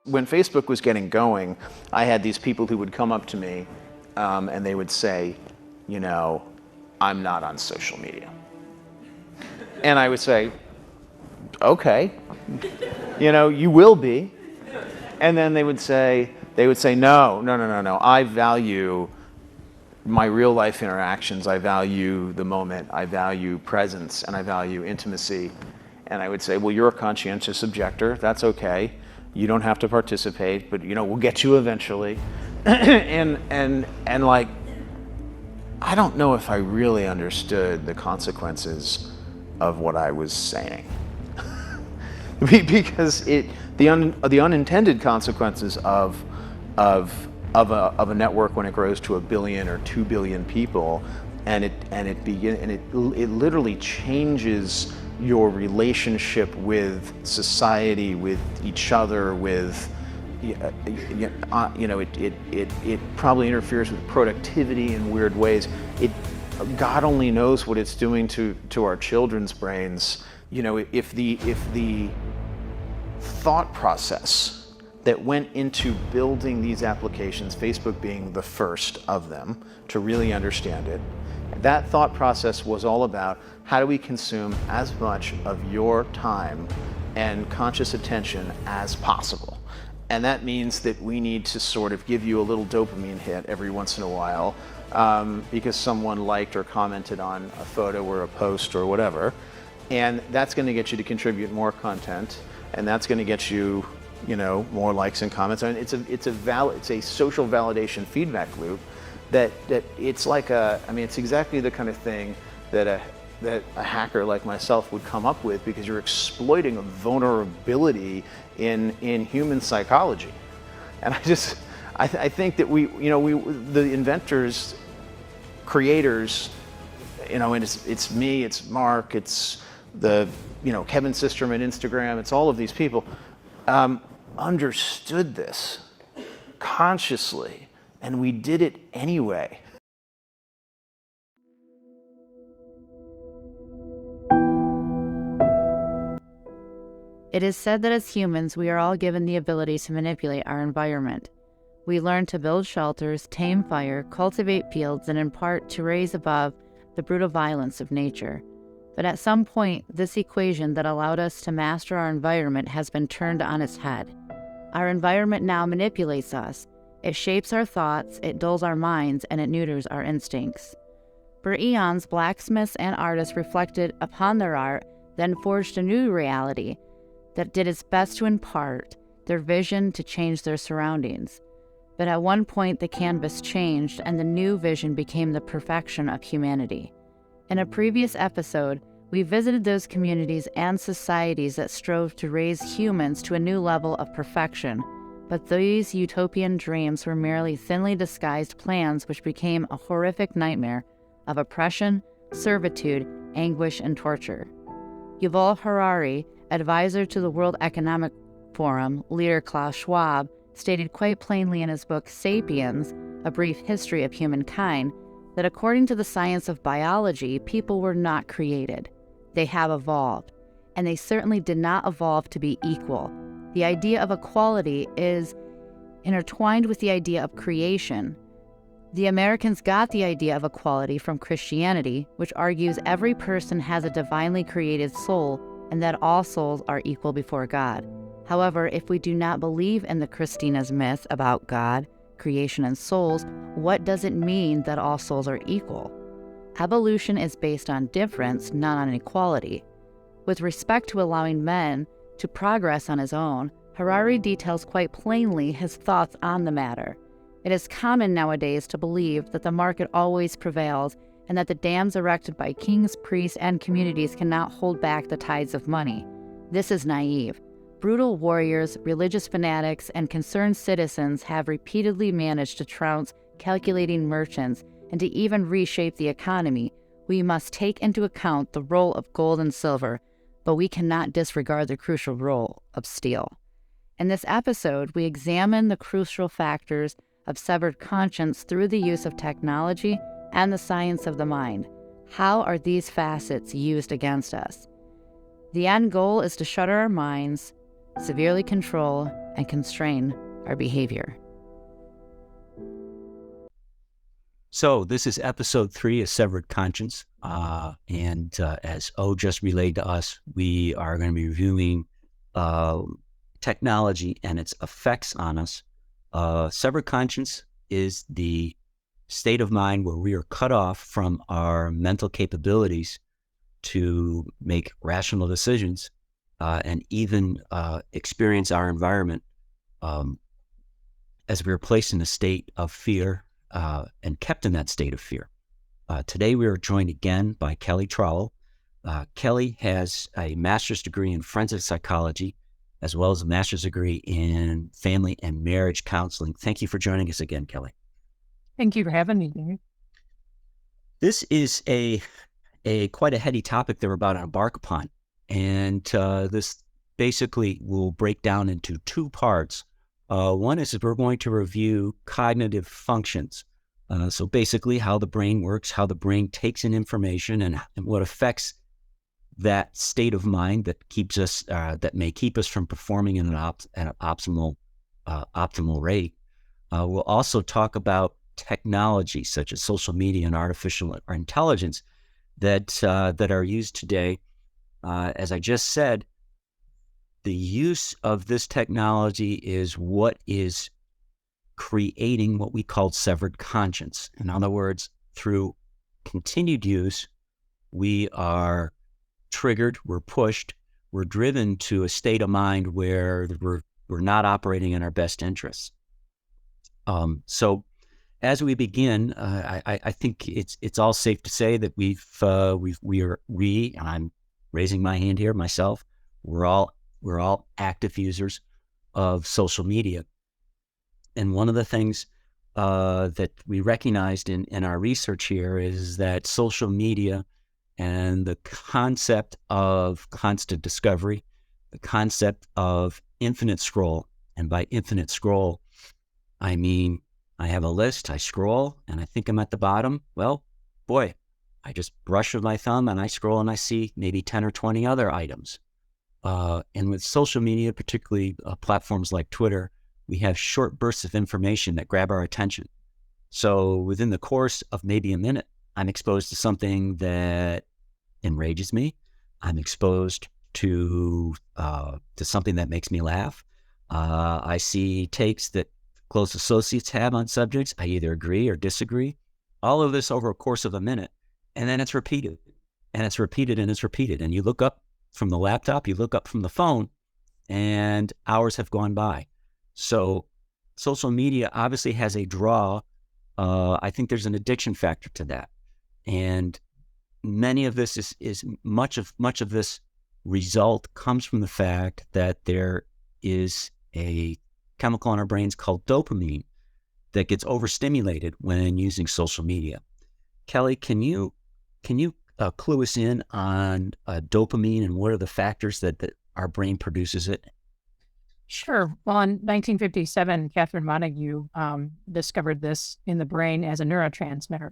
When Facebook was getting going, I had these people who would come up to me and they would say, I'm not on social media. And I would say, okay, you will be. And then they would say, no, I value my real life interactions. I value the moment. I value presence, and I value intimacy. And I would say, well, you're a conscientious objector. That's okay. You don't have to participate, but we'll get you eventually. and like, I don't know if I really understood the consequences of what I was saying, because the unintended consequences of a network when it grows to 1 billion or 2 billion people, and it literally changes your relationship with society, with each other, with it probably interferes with productivity in weird ways. God only knows what it's doing to our children's brains. If the thought process that went into building these applications, Facebook being the first of them to really understand it, that thought process was all about how do we consume as much of your time and conscious attention as possible. And that means that we need to sort of give you a little dopamine hit every once in a while because someone liked or commented on a photo or a post or whatever. And that's going to get you to contribute more content, and that's going to get you, more likes and comments. I mean, it's a social validation feedback loop that it's like it's exactly the kind of thing that a hacker like myself would come up with, because you're exploiting a vulnerability in human psychology. And I think that the inventors, creators, and it's me, it's Mark, it's the Kevin Systrom at Instagram, it's all of these people, understood this consciously, and we did it anyway. It is said that as humans, we are all given the ability to manipulate our environment. We learn to build shelters, tame fire, cultivate fields, and in part to raise above the brutal violence of nature. But at some point, this equation that allowed us to master our environment has been turned on its head. Our environment now manipulates us. It shapes our thoughts, it dulls our minds, and it neuters our instincts. For eons, blacksmiths and artists reflected upon their art, then forged a new reality that did its best to impart their vision to change their surroundings. But at one point, the canvas changed, and the new vision became the perfection of humanity. In a previous episode, we visited those communities and societies that strove to raise humans to a new level of perfection, but these utopian dreams were merely thinly disguised plans which became a horrific nightmare of oppression, servitude, anguish, and torture. Yuval Harari, advisor to the World Economic Forum, leader Klaus Schwab, stated quite plainly in his book Sapiens, A Brief History of Humankind, that according to the science of biology, people were not created. They have evolved, and they certainly did not evolve to be equal. The idea of equality is intertwined with the idea of creation. The Americans got the idea of equality from Christianity, which argues every person has a divinely created soul and that all souls are equal before God. However, if we do not believe in the Christina's myth about God, creation, and souls, what does it mean that all souls are equal? Evolution is based on difference, not on equality. With respect to allowing men to progress on his own, Harari details quite plainly his thoughts on the matter. It is common nowadays to believe that the market always prevails and that the dams erected by kings, priests, and communities cannot hold back the tides of money. This is naive. Brutal warriors, religious fanatics, and concerned citizens have repeatedly managed to trounce calculating merchants and to even reshape the economy. We must take into account the role of gold and silver, but we cannot disregard the crucial role of steel. In this episode, we examine the crucial factors of severed conscience through the use of technology and the science of the mind. How are these facets used against us? The end goal is to shutter our minds, severely control, and constrain our behavior. So this is episode 3 of Severed Conscience. And as O just relayed to us, we are going to be reviewing technology and its effects on us. Severed conscience is the state of mind where we are cut off from our mental capabilities to make rational decisions and even experience our environment as we are placed in a state of fear and kept in that state of fear. Today we are joined again by Kelly Trollo. Kelly has a master's degree in forensic psychology, as well as a master's degree in family and marriage counseling. Thank you for joining us again, Kelly. Thank you for having me, Dave. This is a quite a heady topic that we're about to embark upon. And this basically will break down into 2 parts. One is we're going to review cognitive functions. So basically how the brain works, how the brain takes in information, and what affects that state of mind that keeps us, that may keep us from performing in an optimal rate. We'll also talk about technology such as social media and artificial intelligence that are used today. As I just said, the use of this technology is what is creating what we call severed conscience. In other words, through continued use, we are triggered, we're pushed, we're driven to a state of mind where we're not operating in our best interests. So as we begin, I think it's all safe to say that we, and I'm raising my hand here myself, we're all active users of social media. And one of the things that we recognized in our research here is that social media and the concept of constant discovery, the concept of infinite scroll, and by infinite scroll, I mean, I have a list, I scroll, and I think I'm at the bottom. Well, boy, I just brush with my thumb and I scroll and I see maybe 10 or 20 other items. And with social media, particularly platforms like Twitter, we have short bursts of information that grab our attention. So within the course of maybe a minute, I'm exposed to something that enrages me. I'm exposed to something that makes me laugh. I see takes that close associates have on subjects. I either agree or disagree. All of this over a course of a minute, and then it's repeated, and it's repeated, and it's repeated. And you look up from the laptop, you look up from the phone, and hours have gone by. So social media obviously has a draw. I think there's an addiction factor to that. And many of this is much of this result comes from the fact that there is a chemical in our brains called dopamine that gets overstimulated when using social media. Kelly, can you clue us in on dopamine and what are the factors that our brain produces it? Sure. Well, in 1957, Catherine Montague discovered this in the brain as a neurotransmitter.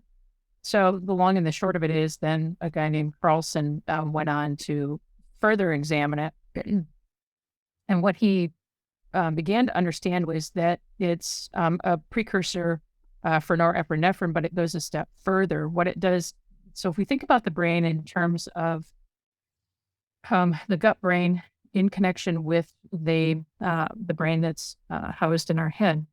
So the long and the short of it is then a guy named Carlson went on to further examine it. And what he began to understand was that it's a precursor for norepinephrine, but it goes a step further. What it does, so if we think about the brain in terms of the gut brain in connection with the brain that's housed in our head,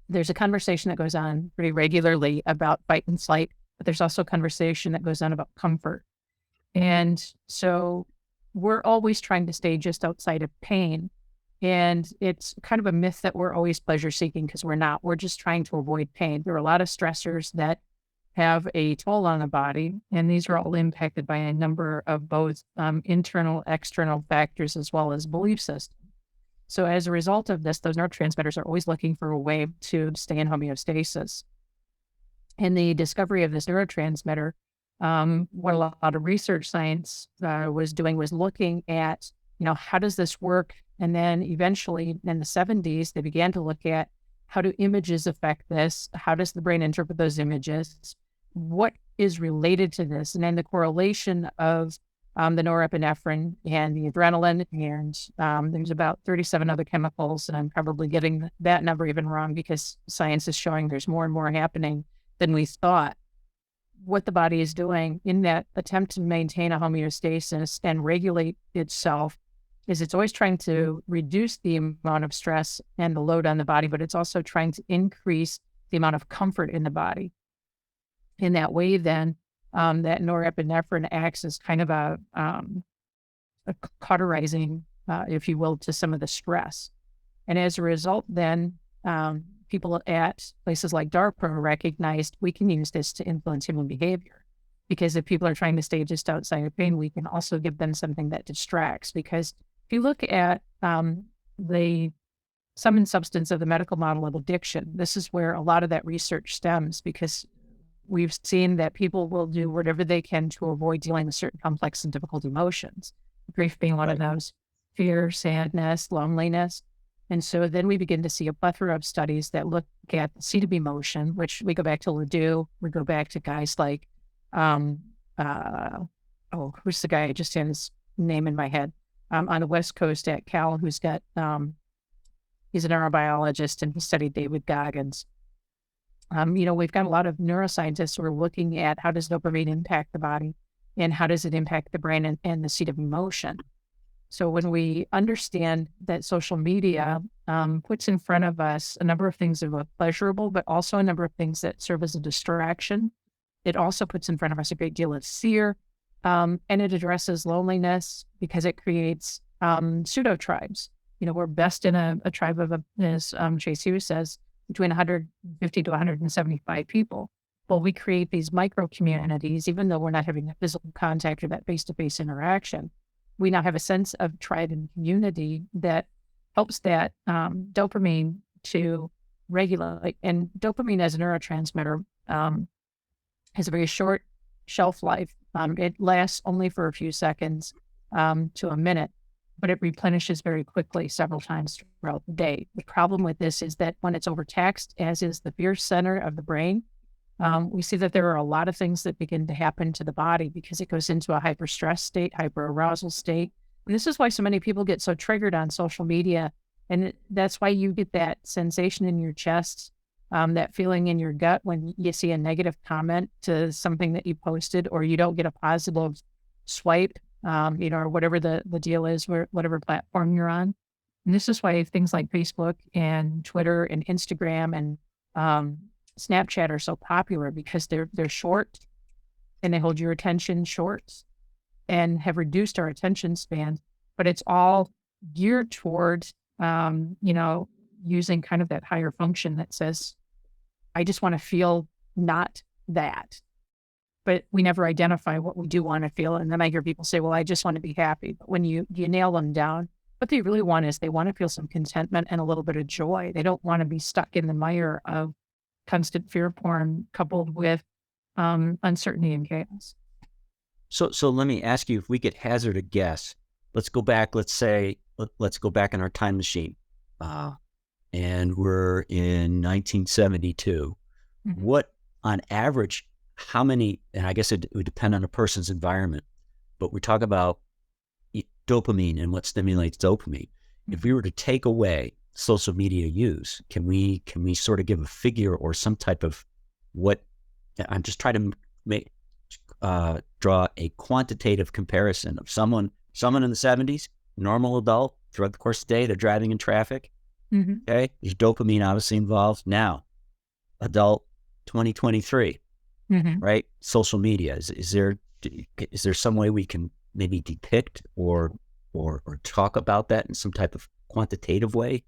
there's a conversation that goes on pretty regularly about fight and flight, but there's also a conversation that goes on about comfort. And so we're always trying to stay just outside of pain. And it's kind of a myth that we're always pleasure seeking, because we're not. We're just trying to avoid pain. There are a lot of stressors that have a toll on the body, and these are all impacted by a number of both internal, external factors, as well as belief systems. So as a result of this, those neurotransmitters are always looking for a way to stay in homeostasis. And the discovery of this neurotransmitter, what a lot of research science was doing was looking at, how does this work? And then eventually in the 70s, they began to look at how do images affect this? How does the brain interpret those images? What is related to this? And then the correlation of the norepinephrine and the adrenaline, and there's about 37 other chemicals, and I'm probably getting that number even wrong because science is showing there's more and more happening than we thought. What the body is doing in that attempt to maintain a homeostasis and regulate itself is it's always trying to reduce the amount of stress and the load on the body, but it's also trying to increase the amount of comfort in the body. In that way, then, that norepinephrine acts as kind of a cauterizing, if you will, to some of the stress. And as a result, then people at places like DARPA recognized we can use this to influence human behavior. Because if people are trying to stay just outside of pain, we can also give them something that distracts. Because if you look at the sum and substance of the medical model of addiction, this is where a lot of that research stems, because we've seen that people will do whatever they can to avoid dealing with certain complex and difficult emotions, grief being one of those, fear, sadness, loneliness. And so then we begin to see a plethora of studies that look at the seat of emotion, which we go back to Ledoux, we go back to guys like, who's the guy? I just had his name in my head, on the West Coast at Cal, who's got, he's a neurobiologist and he studied David Goggins. We've got a lot of neuroscientists who are looking at how does dopamine impact the body and how does it impact the brain and the seat of emotion. So when we understand that social media puts in front of us a number of things that are pleasurable, but also a number of things that serve as a distraction, it also puts in front of us a great deal of fear, and it addresses loneliness because it creates pseudo tribes. We're best in a tribe of, as Chase Hughes says, between 150 to 175 people. Well, we create these micro communities, even though we're not having that physical contact or that face-to-face interaction. We now have a sense of tribe and community that helps that dopamine to regulate. And dopamine as a neurotransmitter has a very short shelf life. It lasts only for a few seconds to a minute, but it replenishes very quickly several times throughout the day. The problem with this is that when it's overtaxed, as is the fear center of the brain, we see that there are a lot of things that begin to happen to the body because it goes into a hyper-stress state, hyper-arousal state. And this is why so many people get so triggered on social media. And that's why you get that sensation in your chest, that feeling in your gut when you see a negative comment to something that you posted, or you don't get a positive swipe, or whatever the deal is, whatever platform you're on. And this is why things like Facebook and Twitter and Instagram and Snapchat are so popular, because they're short and they hold your attention short and have reduced our attention span. But it's all geared towards, using kind of that higher function that says, I just want to feel not that. But we never identify what we do want to feel. And then I hear people say, well, I just want to be happy. But when you nail them down, what they really want is they want to feel some contentment and a little bit of joy. They don't want to be stuck in the mire of constant fear porn coupled with uncertainty and chaos. So let me ask you, if we could hazard a guess, let's go back, let's go back in our time machine. And we're in 1972. Mm-hmm. What, on average, how many, and I guess it would depend on a person's environment, but we talk about dopamine and what stimulates dopamine. Mm-hmm. If we were to take away social media use, can we sort of give a figure or some type of what? I'm just trying to draw a quantitative comparison of someone in the 70s, normal adult, throughout the course of the day, they're driving in traffic. Mm-hmm. Okay, there's dopamine obviously involved. Now, adult 2023, mm-hmm. right? Social media. Is there some way we can maybe depict or talk about that in some type of quantitative way?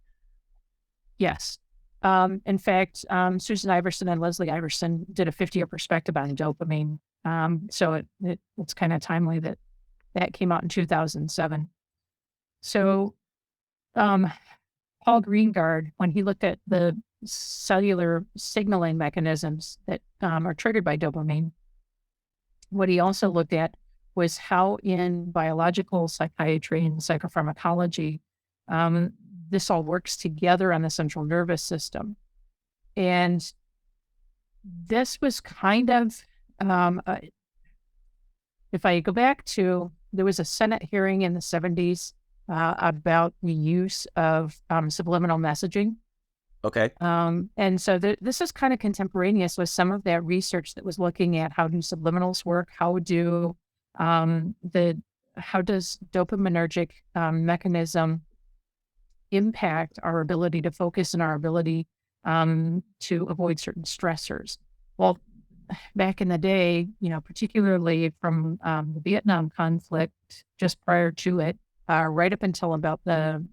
Yes. In fact, Susan Iverson and Leslie Iverson did a 50-year perspective on dopamine. So it's kind of timely that came out in 2007. So Paul Greengard, when he looked at the cellular signaling mechanisms that are triggered by dopamine, what he also looked at was how in biological psychiatry and psychopharmacology, this all works together on the central nervous system. And this was kind of, if I go back to there was a Senate hearing in the 70s about the use of subliminal messaging. Okay. And so this is kind of contemporaneous with some of that research that was looking at how do subliminals work, how does dopaminergic mechanism impact our ability to focus and our ability to avoid certain stressors. Well, back in the day, particularly from the Vietnam conflict, just prior to it, right up until about the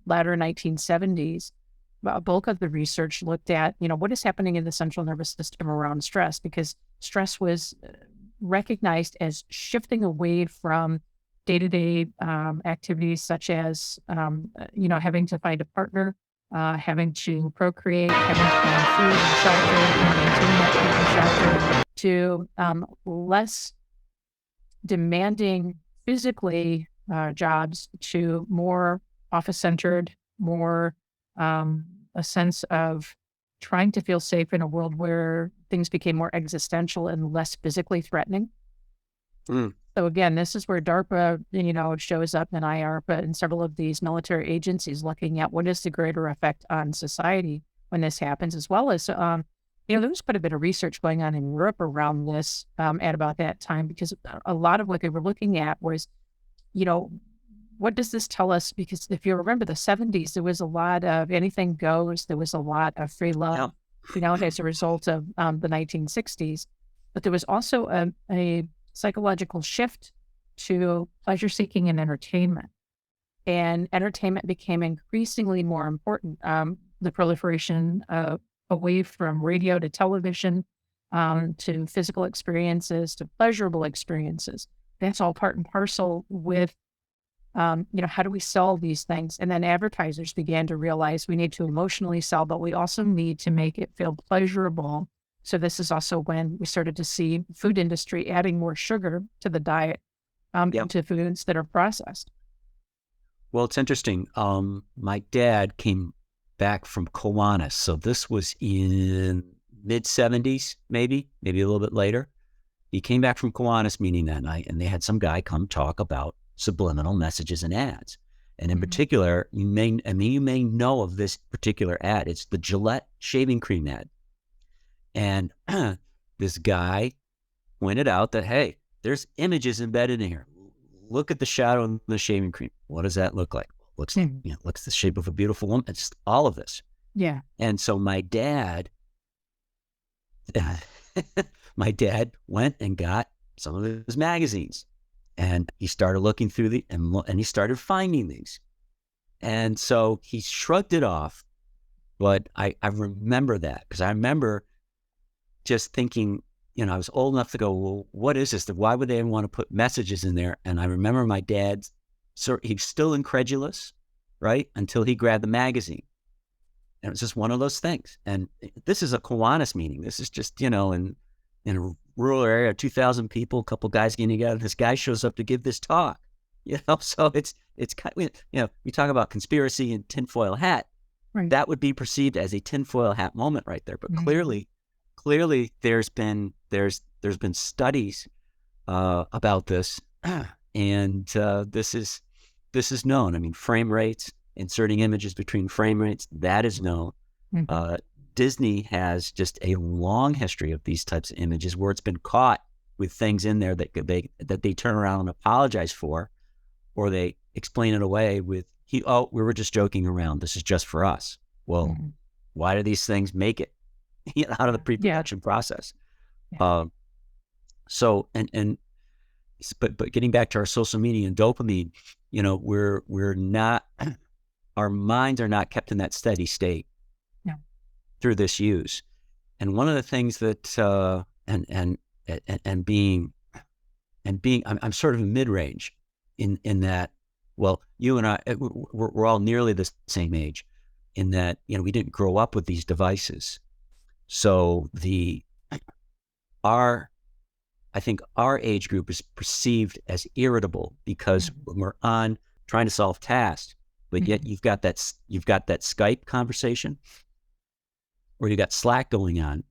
latter 1970s, a bulk of the research looked at, what is happening in the central nervous system around stress, because stress was recognized as shifting away from day-to-day activities such as, having to find a partner, having to procreate, having to find food and shelter, and maintaining that food and shelter, to less demanding physically jobs, to more office-centered, more a sense of trying to feel safe in a world where things became more existential and less physically threatening. Mm. So again, this is where DARPA, shows up, in IARPA and several of these military agencies looking at what is the greater effect on society when this happens, as well as, there was quite a bit of research going on in Europe around this at about that time, because a lot of what they were looking at was, what does this tell us? Because if you remember the 70s, there was a lot of anything goes. There was a lot of free love, as a result of the 1960s. But there was also a psychological shift to pleasure seeking and entertainment. And entertainment became increasingly more important. The proliferation away from radio to television, to physical experiences, to pleasurable experiences. That's all part and parcel with how do we sell these things? And then advertisers began to realize we need to emotionally sell, but we also need to make it feel pleasurable. So this is also when we started to see food industry adding more sugar to the diet, to foods that are processed. Well, it's interesting. My dad came back from Kiwanis. So this was in mid-70s, maybe a little bit later. He came back from Kiwanis meeting that night, and they had some guy come talk about subliminal messages and ads. And in particular, you may know of this particular ad. It's the Gillette shaving cream ad. And this guy pointed out that, hey, there's images embedded in here. Look at the shadow in the shaving cream. What does that look like? Looks the shape of a beautiful woman. It's all of this. Yeah. And so my dad went and got some of his magazines. And he started looking through and he started finding these. And so he shrugged it off. But I remember that, because I remember just thinking, I was old enough to go, well, what is this? Why would they want to put messages in there? And I remember my dad, he's still incredulous, right? Until he grabbed the magazine. And it was just one of those things. And this is a Kiwanis meeting. This is just, in a rural area, 2,000 people, a couple guys getting together. This guy shows up to give this talk, so it's kind of, we talk about conspiracy and tinfoil hat. Right. That would be perceived as a tinfoil hat moment right there. But clearly there's been studies about this, and this is known. I mean, frame rates, inserting images between frame rates, that is known. Disney has just a long history of these types of images where it's been caught with things in there that they turn around and apologize for, or they explain it away with, we were just joking around. This is just for us. Well, why do these things make it out of the pre-production process? Yeah. But getting back to our social media and dopamine, we're not, our minds are not kept in that steady state through this use. And one of the things that I'm sort of mid-range in that, well, you and I, we're all nearly the same age, in that, we didn't grow up with these devices. So I think our age group is perceived as irritable because when we're on trying to solve tasks, but yet you've got that Skype conversation, or you got Slack going on,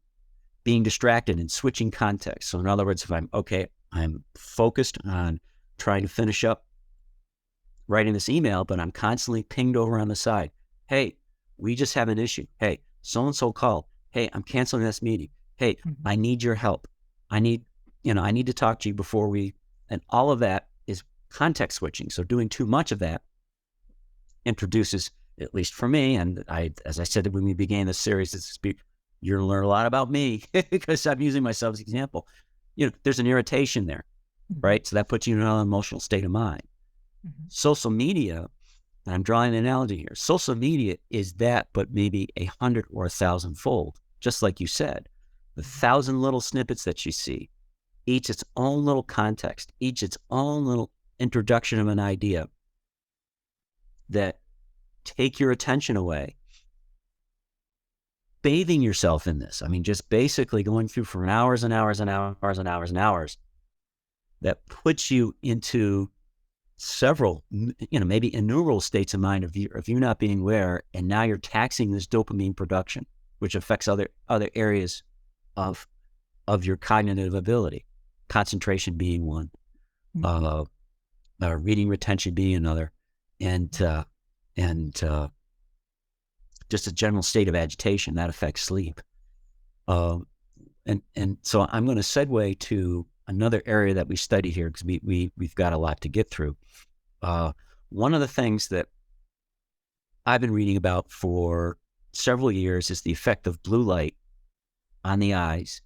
being distracted and switching context. So in other words, if I'm focused on trying to finish up writing this email, but I'm constantly pinged over on the side. Hey, we just have an issue. Hey, so-and-so called. Hey, I'm canceling this meeting. Hey, I need your help. I need to talk to you before and all of that is context switching. So doing too much of that introduces, at least for me, and as I said when we began this series, you're going to learn a lot about me because I'm using myself as an example. There's an irritation there, right? So that puts you in an emotional state of mind. Social media, and I'm drawing an analogy here, social media is that, but maybe 100 or 1,000-fold, just like you said. The 1,000 little snippets that you see, each its own little context, each its own little introduction of an idea that take your attention away. Bathing yourself in this. I mean, just basically going through for hours and hours and hours and hours and hours, that puts you into several, maybe innumerable states of mind of you not being aware, and now you're taxing this dopamine production, which affects other areas of your cognitive ability, concentration being one, reading retention being another, and just a general state of agitation that affects sleep. And so I'm going to segue to another area that we study here because we've got a lot to get through. One of the things that I've been reading about for several years is the effect of blue light on the eyes,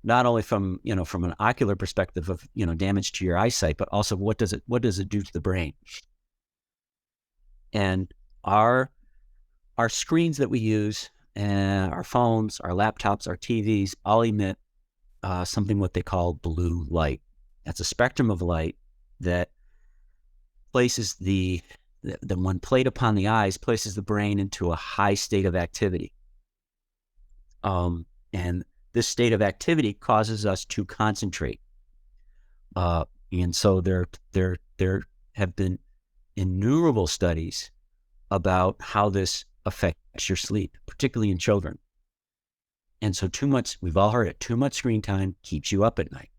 not only from an ocular perspective of damage to your eyesight, but also what does it do to the brain? And our screens that we use, and our phones, our laptops, our TVs, all emit something what they call blue light. That's a spectrum of light that places the when played upon the eyes, places the brain into a high state of activity. And this state of activity causes us to concentrate. And so there have been innumerable studies about how this affects your sleep, particularly in children. And so we've all heard it, too much screen time keeps you up at night.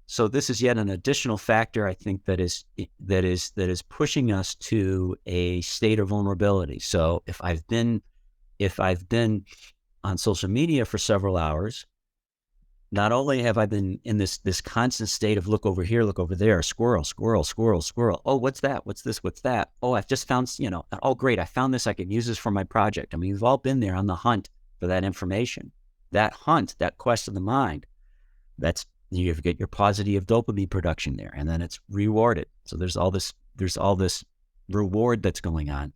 So this is yet an additional factor, I think, that is pushing us to a state of vulnerability. So if I've been on social media for several hours, not only have I been in this constant state of look over here, look over there, squirrel, squirrel, squirrel, squirrel. Oh, what's that? What's this? What's that? Oh, I've just found, oh, great. I found this. I can use this for my project. I mean, we've all been there on the hunt for that information. That hunt, that quest of the mind, you get your positive dopamine production there, and then it's rewarded. So there's all this reward that's going on.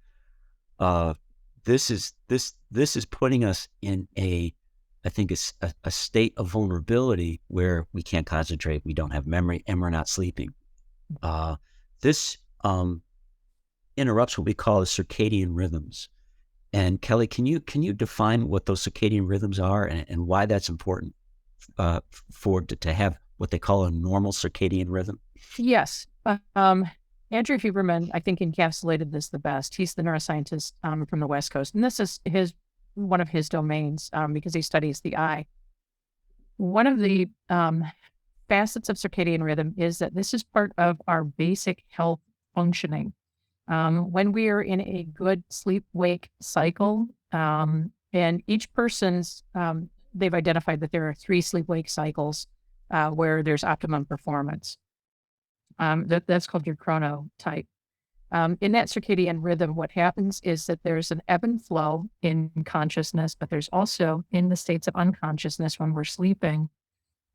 This is putting us in I think it's a state of vulnerability where we can't concentrate, we don't have memory, and we're not sleeping. This interrupts what we call the circadian rhythms. And Kelly, can you define what those circadian rhythms are and why that's important to have what they call a normal circadian rhythm? Yes. Andrew Huberman, I think, encapsulated this the best. He's the neuroscientist from the West Coast, and this is one of his domains because he studies the eye. One of the facets of circadian rhythm is that this is part of our basic health functioning. When we are in a good sleep-wake cycle, and each person's, they've identified that there are 3 sleep-wake cycles where there's optimum performance. That's called your chronotype. In that circadian rhythm, what happens is that there's an ebb and flow in consciousness, but there's also in the states of unconsciousness when we're sleeping.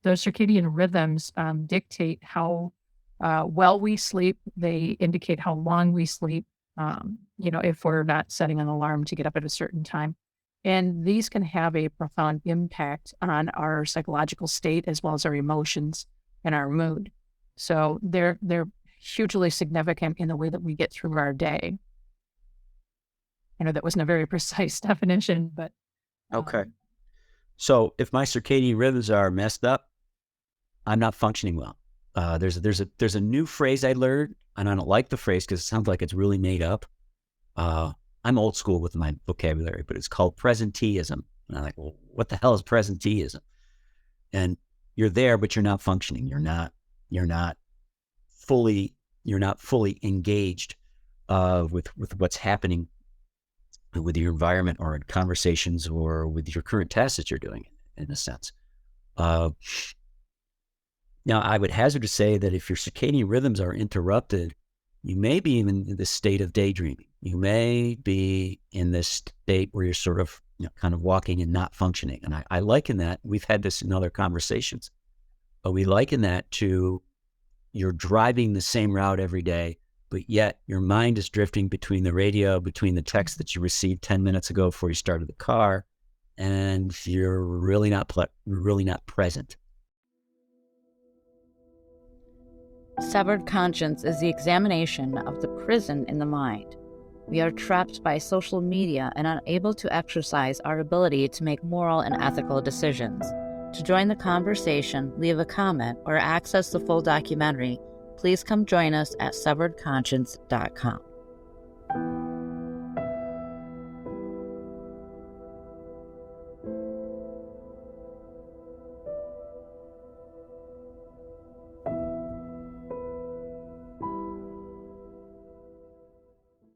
Those circadian rhythms dictate how well we sleep. They indicate how long we sleep, if we're not setting an alarm to get up at a certain time. And these can have a profound impact on our psychological state as well as our emotions and our mood. So they're hugely significant in the way that we get through our day. I know that wasn't a very precise definition, but okay. So if my circadian rhythms are messed up, I'm not functioning well. There's a new phrase I learned, and I don't like the phrase because it sounds like it's really made up. I'm old school with my vocabulary, but it's called presenteeism. And I'm like, well, what the hell is presenteeism? And you're there, but you're not functioning. You're not not fully engaged with what's happening with your environment or in conversations or with your current tasks that you're doing, in a sense. Now, I would hazard to say that if your circadian rhythms are interrupted, you may be in this state of daydreaming. You may be in this state where you're sort of, kind of walking and not functioning. And I liken that, we've had this in other conversations, but we liken that to you're driving the same route every day, but yet your mind is drifting between the radio, between the text that you received 10 minutes ago before you started the car, and you're really not present. Severed conscience is the examination of the prison in the mind. We are trapped by social media and unable to exercise our ability to make moral and ethical decisions. To join the conversation, leave a comment, or access the full documentary, please come join us at severedconscience.com.